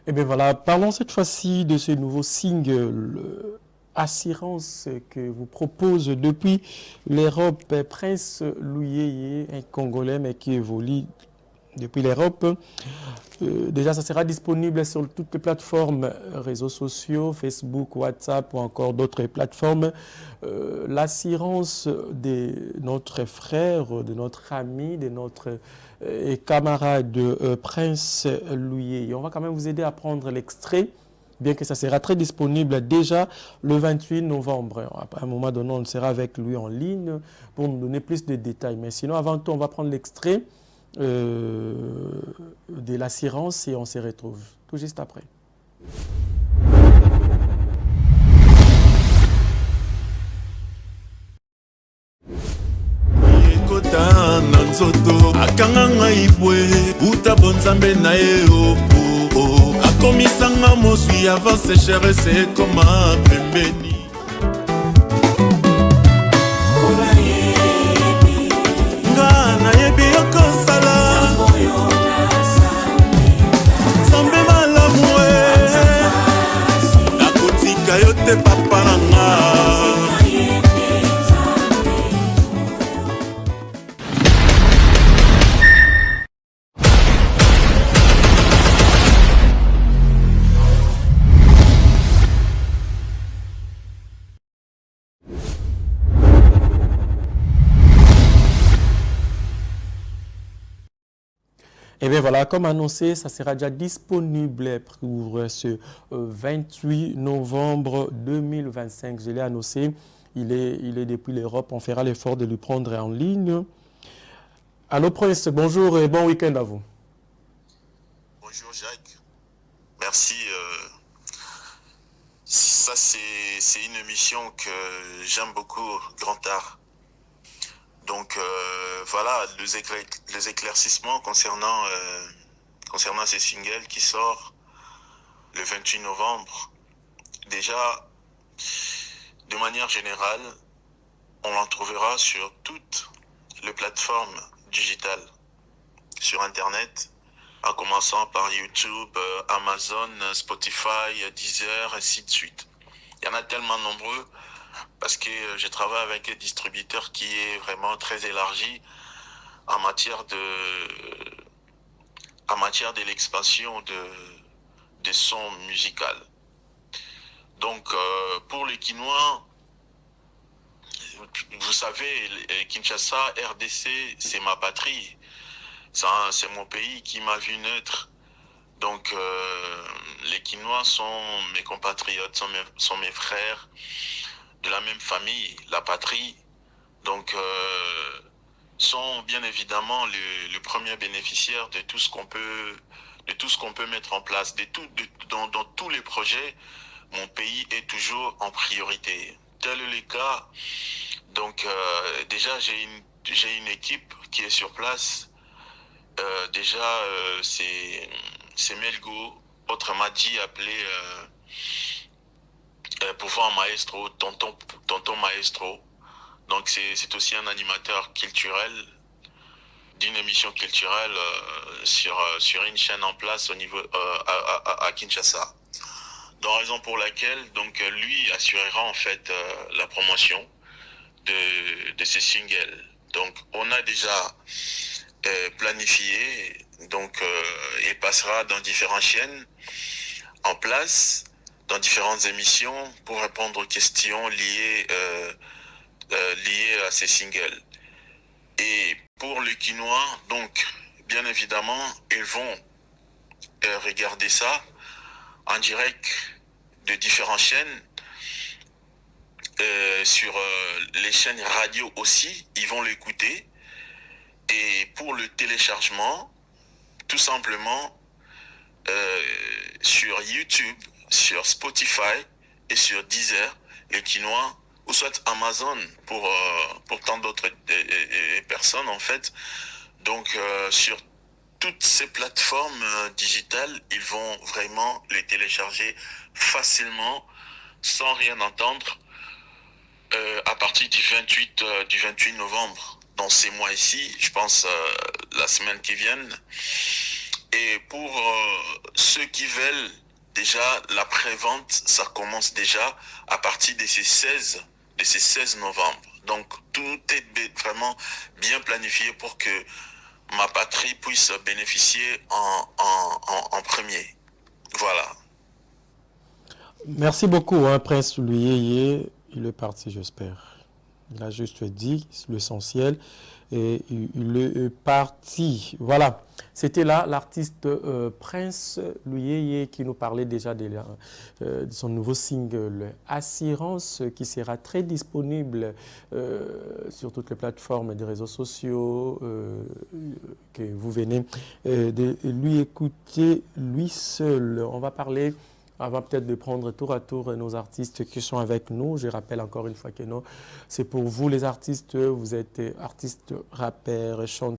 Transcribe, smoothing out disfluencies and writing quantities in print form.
Et bien voilà, parlons cette fois-ci de ce nouveau single Assurance que vous propose depuis l'Europe Prince Louyeye, un Congolais mais qui évolue depuis l'Europe. Déjà, ça sera disponible sur toutes les plateformes réseaux sociaux, Facebook, WhatsApp ou encore d'autres plateformes. L'assurance de notre frère, de notre ami, de notre camarade Prince Louis. On va quand même vous aider à prendre l'extrait, bien que ça sera très disponible déjà le 28 novembre. À un moment donné, on sera avec lui en ligne pour nous donner plus de détails. Mais sinon, avant tout, on va prendre l'extrait de l'assurance et on se retrouve tout juste après. Na nzoto akanga ngai bwe uta bonzambe na ye akomisanga moswi avance chere koma pembeni nga nayebi yokosala zambe malamu nakotika yo te papa na nga. Et bien voilà, comme annoncé, ça sera déjà disponible pour ce 28 novembre 2025. Je l'ai annoncé, il est depuis l'Europe. On fera l'effort de lui prendre en ligne. Allô Prince, bonjour et bon week-end à vous. Bonjour Jacques, merci. Ça c'est une émission que j'aime beaucoup, Grand Art. Donc voilà, les éclaircissements concernant ces singles qui sort le 28 novembre. Déjà, de manière générale, on en trouvera sur toutes les plateformes digitales, sur Internet, en commençant par YouTube, Amazon, Spotify, Deezer, ainsi de suite. Il y en a tellement nombreux parce que je travaille avec un distributeur qui est vraiment très élargi en matière de l'expansion de sons musical. Donc pour les Quinois, vous savez, Kinshasa, RDC, c'est ma patrie. C'est mon pays qui m'a vu naître. Donc les Quinois sont mes compatriotes, sont mes frères de la même famille, la patrie. Donc sont bien évidemment le premier bénéficiaire de tout ce qu'on peut mettre en place. Dans tous les projets, mon pays est toujours en priorité. Tel est le cas. Donc déjà j'ai une équipe qui est sur place. C'est Melgo, autrement dit appelé Pouvoir Maestro, tonton Maestro. Donc c'est aussi un animateur culturel d'une émission culturelle sur une chaîne en place au niveau à Kinshasa. Donc raison pour laquelle donc lui assurera en fait la promotion de ces singles. Donc on a déjà planifié, donc il passera dans différentes chaînes en place, dans différentes émissions pour répondre aux questions liées à ces singles. Et pour les Quinois, donc bien évidemment, ils vont regarder ça en direct de différentes chaînes. Sur les chaînes radio aussi, ils vont l'écouter. Et pour le téléchargement, tout simplement sur YouTube, sur Spotify et sur Deezer, les Quinois, ou soit Amazon pour tant d'autres personnes en fait. Donc sur toutes ces plateformes digitales, ils vont vraiment les télécharger facilement, sans rien entendre, à partir du 28 novembre. Dans ces mois ici, je pense la semaine qui vient. Et pour ceux qui veulent, déjà, la prévente, ça commence déjà à partir de ces 16 novembre. Donc, tout est vraiment bien planifié pour que ma patrie puisse bénéficier en premier. Voilà. Merci beaucoup, hein, Prince Luyeye. Il est parti, j'espère. Il a juste dit l'essentiel et il est parti. Voilà. C'était là l'artiste Prince Luyeye qui nous parlait déjà de son nouveau single Assurance qui sera très disponible sur toutes les plateformes des réseaux sociaux que vous venez de lui écouter lui seul. On va parler avant peut-être de prendre tour à tour nos artistes qui sont avec nous. Je rappelle encore une fois que non, c'est pour vous les artistes, vous êtes artistes, rappeurs, chanteurs.